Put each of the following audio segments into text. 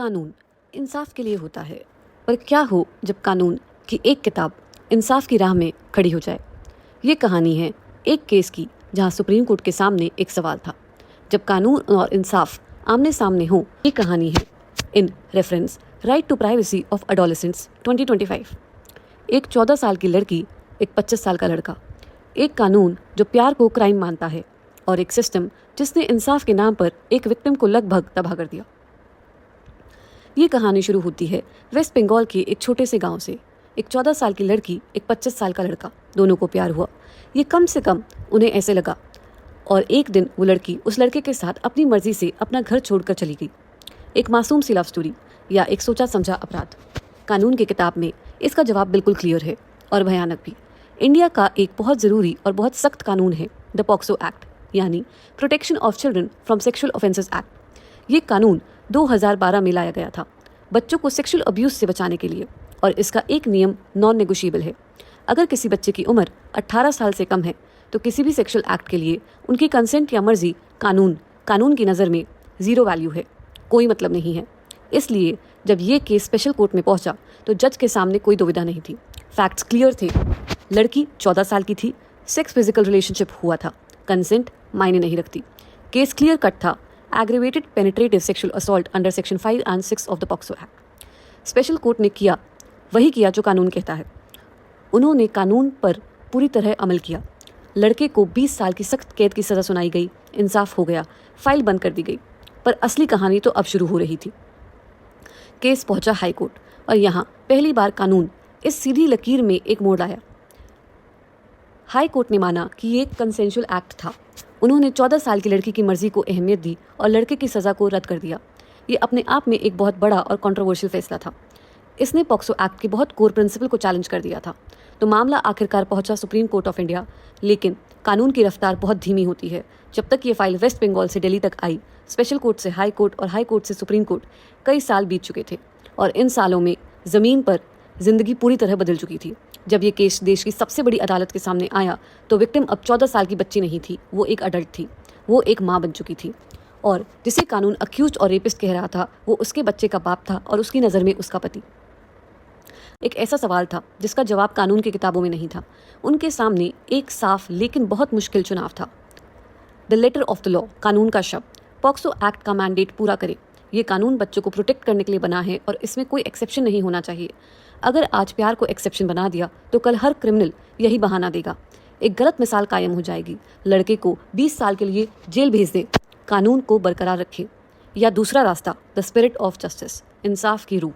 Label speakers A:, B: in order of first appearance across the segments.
A: कानून इंसाफ के लिए होता है, पर क्या हो जब कानून की एक किताब इंसाफ की राह में खड़ी हो जाए। ये कहानी है एक केस की जहां सुप्रीम कोर्ट के सामने एक सवाल था, जब कानून और इंसाफ आमने सामने हो। ये कहानी है in reference right to privacy of adolescents 2025। एक 14 साल की लड़की, एक 25 साल का लड़का, एक कानून जो प्यार को क्राइम मानता है, और एक सिस्टम जिसने इंसाफ के नाम पर एक विक्टिम को लगभग तबाह कर दिया। ये कहानी शुरू होती है वेस्ट बंगाल के एक छोटे से गांव से। एक 14 साल की लड़की, एक 25 साल का लड़का, दोनों को प्यार हुआ। ये कम से कम उन्हें ऐसे लगा। और एक दिन वो लड़की उस लड़के के साथ अपनी मर्जी से अपना घर छोड़कर चली गई। एक मासूम सी लव स्टोरी या एक सोचा समझा अपराध? कानून की किताब में इसका जवाब बिल्कुल क्लियर है और भयानक भी। इंडिया का एक बहुत ज़रूरी और बहुत सख्त कानून है द पॉक्सो एक्ट, यानी protection of children from sexual offences act. ये कानून 2012 में लाया गया था बच्चों को सेक्सुअल अब्यूज़ से बचाने के लिए, और इसका एक नियम नॉन नेगोशिएबल है। अगर किसी बच्चे की उम्र 18 साल से कम है तो किसी भी सेक्सुअल एक्ट के लिए उनकी कंसेंट या मर्जी कानून की नज़र में ज़ीरो वैल्यू है, कोई मतलब नहीं है। इसलिए जब ये केस स्पेशल कोर्ट में पहुंचा तो जज के सामने कोई दुविधा नहीं थी। फैक्ट्स क्लियर थे। लड़की 14 साल की थी, सेक्स फिजिकल रिलेशनशिप हुआ था, कंसेंट मायने नहीं रखती। केस क्लियर कट था, aggravated penetrative sexual assault under section 5 and 6 of the POCSO act. Special court ने वही किया जो कानून कहता है। उन्होंने कानून पर पूरी तरह अमल किया। लड़के को 20 साल की सख्त कैद की सज़ा सुनाई गई, इंसाफ हो गया, फाइल बंद कर दी गई। पर असली कहानी तो अब शुरू हो रही थी। केस पहुंचा हाई कोर्ट, और यहाँ पहली बार कानून इस सीधी लकीर में एक मोड़ लाया। हाई कोर्ट ने माना कि ये कंसेंशुअल एक्ट था। उन्होंने 14 साल की लड़की की मर्जी को अहमियत दी और लड़के की सज़ा को रद्द कर दिया। ये अपने आप में एक बहुत बड़ा और कंट्रोवर्शियल फैसला था। इसने पॉक्सो एक्ट के बहुत कोर प्रिंसिपल को चैलेंज कर दिया था। तो मामला आखिरकार पहुंचा सुप्रीम कोर्ट ऑफ इंडिया। लेकिन कानून की रफ्तार बहुत धीमी होती है। जब तक ये फाइल वेस्ट बंगाल से दिल्ली तक आई, स्पेशल कोर्ट से हाई कोर्ट और हाई कोर्ट से सुप्रीम कोर्ट, कई साल बीत चुके थे। और इन सालों में ज़मीन पर जिंदगी पूरी तरह बदल चुकी थी। जब ये केस देश की सबसे बड़ी अदालत के सामने आया तो विक्टिम अब 14 साल की बच्ची नहीं थी, वो एक अडल्ट थी। वो एक माँ बन चुकी थी, और जिसे कानून अक्यूज्ड और रेपिस्ट कह रहा था वो उसके बच्चे का बाप था और उसकी नज़र में उसका पति। एक ऐसा सवाल था जिसका जवाब कानून की किताबों में नहीं था। उनके सामने एक साफ लेकिन बहुत मुश्किल चुनाव था। The letter of the law, कानून का शब्द, पॉक्सो एक्ट का मैंडेट पूरा करे। ये कानून बच्चों को प्रोटेक्ट करने के लिए बना है और इसमें कोई एक्सेप्शन नहीं होना चाहिए। अगर आज प्यार को एक्सेप्शन बना दिया तो कल हर क्रिमिनल यही बहाना देगा। एक गलत मिसाल कायम हो जाएगी। लड़के को 20 साल के लिए जेल भेज दे, कानून को बरकरार रखे, या दूसरा रास्ता द स्पिरिट ऑफ जस्टिस, इंसाफ की रूह।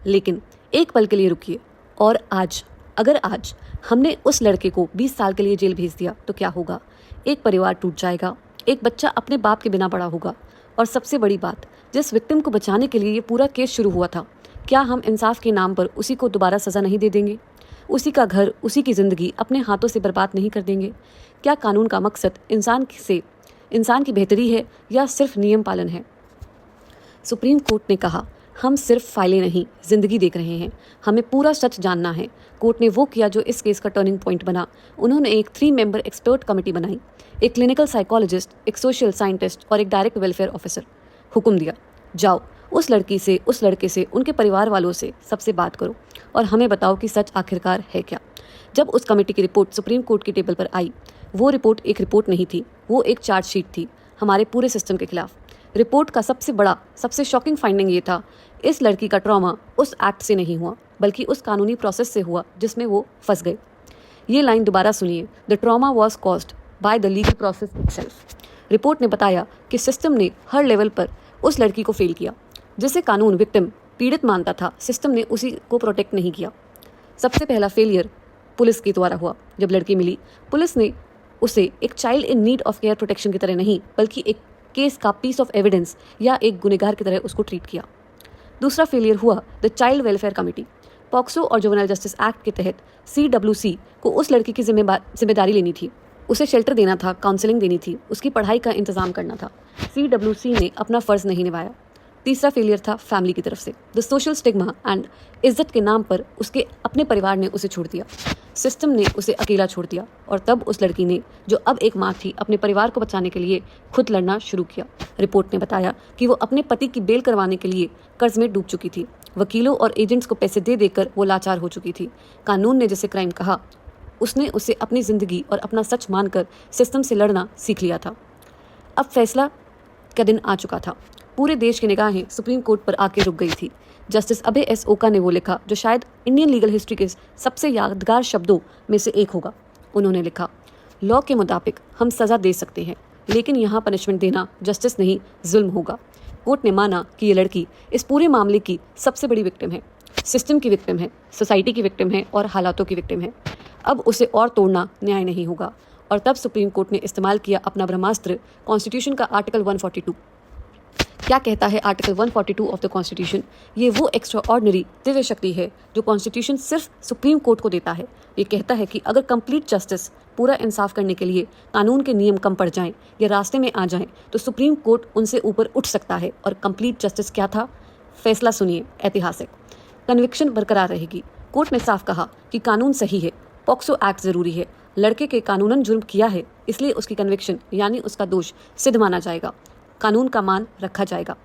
A: लेकिन एक पल के लिए रुकिए, और अगर आज हमने उस लड़के को 20 साल के लिए जेल भेज दिया तो क्या होगा? एक परिवार टूट जाएगा, एक बच्चा अपने बाप के बिना बड़ा होगा, और सबसे बड़ी बात, जिस विक्टिम को बचाने के लिए ये पूरा केस शुरू हुआ था, क्या हम इंसाफ के नाम पर उसी को दोबारा सज़ा नहीं दे देंगे? उसी का घर, उसी की ज़िंदगी अपने हाथों से बर्बाद नहीं कर देंगे? क्या कानून का मकसद इंसान की बेहतरी है या सिर्फ नियम पालन है? सुप्रीम कोर्ट ने कहा, हम सिर्फ फाइलें नहीं, ज़िंदगी देख रहे हैं, हमें पूरा सच जानना है। कोर्ट ने वो किया जो इस केस का टर्निंग पॉइंट बना। उन्होंने एक 3 मेंबर एक्सपर्ट कमेटी बनाई, एक क्लिनिकल साइकोलॉजिस्ट, एक सोशल साइंटिस्ट और एक डायरेक्ट वेलफेयर ऑफिसर। हुक्म दिया, जाओ उस लड़की से, उस लड़के से, उनके परिवार वालों से, सबसे बात करो और हमें बताओ कि सच आखिरकार है क्या। जब उस कमेटी की रिपोर्ट सुप्रीम कोर्ट की टेबल पर आई, वो रिपोर्ट एक रिपोर्ट नहीं थी, वो एक चार्जशीट थी हमारे पूरे सिस्टम के खिलाफ। रिपोर्ट का सबसे शॉकिंग फाइंडिंग ये था, इस लड़की का ट्रॉमा उस एक्ट से नहीं हुआ, बल्कि उस कानूनी प्रोसेस से हुआ जिसमें वो फंस गए। ये लाइन दोबारा सुनिए, the trauma was caused by the legal process itself. Report ने बताया कि सिस्टम ने हर लेवल पर उस लड़की को फेल किया। जिसे कानून विक्टिम पीड़ित मानता था, सिस्टम ने उसी को प्रोटेक्ट नहीं किया। सबसे पहला फेलियर पुलिस के द्वारा हुआ। जब लड़की मिली, पुलिस ने उसे एक child in need of care protection की तरह नहीं, बल्कि एक केस का पीस ऑफ एविडेंस या एक गुनहगार की तरह उसको ट्रीट किया। दूसरा फेलियर हुआ the child welfare committee. POCSO और जुवेनाइल जस्टिस एक्ट के तहत CWC को उस लड़की की जिम्मेदारी लेनी थी। उसे शेल्टर देना था, काउंसलिंग देनी थी, उसकी पढ़ाई का इंतजाम करना था। CWC ने अपना फ़र्ज़ नहीं निभाया। तीसरा फेलियर था फैमिली की तरफ से। द सोशल स्टिग्मा एंड इज्जत के नाम पर उसके अपने परिवार ने उसे छोड़ दिया। सिस्टम ने उसे अकेला छोड़ दिया और तब उस लड़की ने, जो अब एक माँ थी, अपने परिवार को बचाने के लिए खुद लड़ना शुरू किया। रिपोर्ट ने बताया कि वो अपने पति की बेल करवाने के लिए कर्ज में डूब चुकी थी। वकीलों और एजेंट्स को पैसे दे देकर वो लाचार हो चुकी थी। कानून ने जिसे क्राइम कहा, उसने उसे अपनी जिंदगी और अपना सच मानकर सिस्टम से लड़ना सीख लिया था। अब फैसला का दिन आ चुका था। पूरे देश की निगाहें सुप्रीम कोर्ट पर आके रुक गई थी। जस्टिस अभय एस ओका ने वो लिखा जो शायद इंडियन लीगल हिस्ट्री के सबसे यादगार शब्दों में से एक होगा। उन्होंने लिखा, लॉ के मुताबिक हम सज़ा दे सकते हैं, लेकिन यहाँ पनिशमेंट देना जस्टिस नहीं, जुल्म होगा। कोर्ट ने माना कि ये लड़की इस पूरे मामले की सबसे बड़ी विक्टिम है, सिस्टम की विक्टिम है, सोसाइटी की विक्टिम है और हालातों की विक्टिम है। अब उसे और तोड़ना न्याय नहीं होगा। और तब सुप्रीम कोर्ट ने इस्तेमाल किया अपना ब्रह्मास्त्र, कॉन्स्टिट्यूशन का आर्टिकल 142। क्या कहता है आर्टिकल 142 ऑफ द कॉन्स्टिट्यूशन? ये वो एक्स्ट्रा ऑर्डिनरी दिव्य शक्ति है जो कॉन्स्टिट्यूशन सिर्फ सुप्रीम कोर्ट को देता है। ये कहता है कि अगर कंप्लीट जस्टिस, पूरा इंसाफ करने के लिए कानून के नियम कम पड़ जाएं या रास्ते में आ जाएं, तो सुप्रीम कोर्ट उनसे ऊपर उठ सकता है। और कंप्लीट जस्टिस क्या था? फैसला सुनिए, ऐतिहासिक। कन्विक्शन बरकरार रहेगी। कोर्ट ने साफ कहा कि कानून सही है, पॉक्सो एक्ट जरूरी है। लड़के के कानूनन जुर्म किया है, इसलिए उसकी कन्विक्शन यानी उसका दोष सिद्ध माना जाएगा, कानून का मान रखा जाएगा,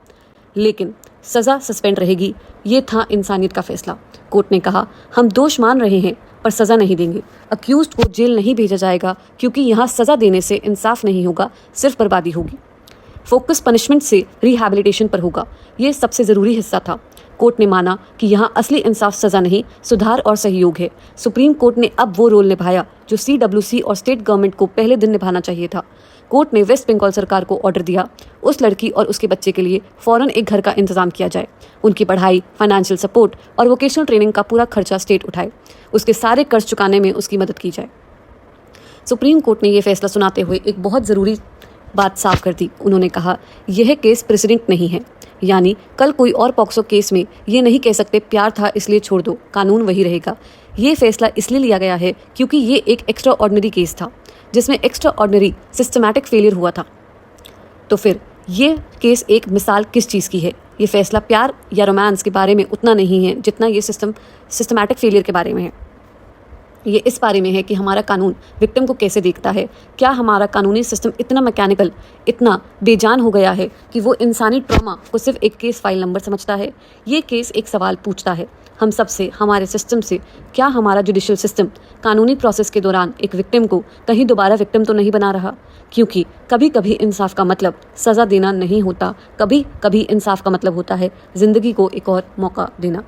A: लेकिन सज़ा सस्पेंड रहेगी। ये था इंसानियत का फैसला। कोर्ट ने कहा, हम दोष मान रहे हैं पर सज़ा नहीं देंगे। अक्यूज्ड को जेल नहीं भेजा जाएगा क्योंकि यहाँ सज़ा देने से इंसाफ नहीं होगा, सिर्फ बर्बादी होगी। फोकस पनिशमेंट से रिहैबिलिटेशन पर होगा। ये सबसे ज़रूरी हिस्सा था। कोर्ट ने माना कि यहाँ असली इंसाफ सज़ा नहीं, सुधार और सहयोग है। सुप्रीम कोर्ट ने अब वो रोल निभाया जो CWC और स्टेट गवर्नमेंट को पहले दिन निभाना चाहिए था। कोर्ट ने वेस्ट बंगाल सरकार को ऑर्डर दिया, उस लड़की और उसके बच्चे के लिए फ़ौरन एक घर का इंतजाम किया जाए। उनकी पढ़ाई, फाइनेंशियल सपोर्ट और वोकेशनल ट्रेनिंग का पूरा खर्चा स्टेट उठाए। उसके सारे कर्ज चुकाने में उसकी मदद की जाए। सुप्रीम कोर्ट ने यह फैसला सुनाते हुए एक बहुत ज़रूरी बात साफ कर दी। उन्होंने कहा, यह केस प्रेसिडेंट नहीं है, यानी कल कोई और पॉक्सो केस में ये नहीं कह सकते प्यार था इसलिए छोड़ दो, कानून वही रहेगा। ये फैसला इसलिए लिया गया है क्योंकि ये एक एक्स्ट्रा ऑर्डिनरी केस था जिसमें एक्स्ट्रा ऑर्डिनरी सिस्टमैटिक फेलियर हुआ था। तो फिर ये केस एक मिसाल किस चीज़ की है? ये फैसला प्यार या रोमांस के बारे में उतना नहीं है जितना ये सिस्टमैटिक फेलियर के बारे में है। ये इस बारे में है कि हमारा कानून विक्टिम को कैसे देखता है। क्या हमारा कानूनी सिस्टम इतना मैकेनिकल, इतना बेजान हो गया है कि वो इंसानी ट्रॉमा को सिर्फ एक केस फाइल नंबर समझता है? ये केस एक सवाल पूछता है हम सब से, हमारे सिस्टम से। क्या हमारा जुडिशियल सिस्टम कानूनी प्रोसेस के दौरान एक विक्टिम को कहीं दोबारा विक्टिम तो नहीं बना रहा? क्योंकि कभी कभी इंसाफ का मतलब सज़ा देना नहीं होता, कभी कभी इंसाफ का मतलब होता है ज़िंदगी को एक और मौका देना।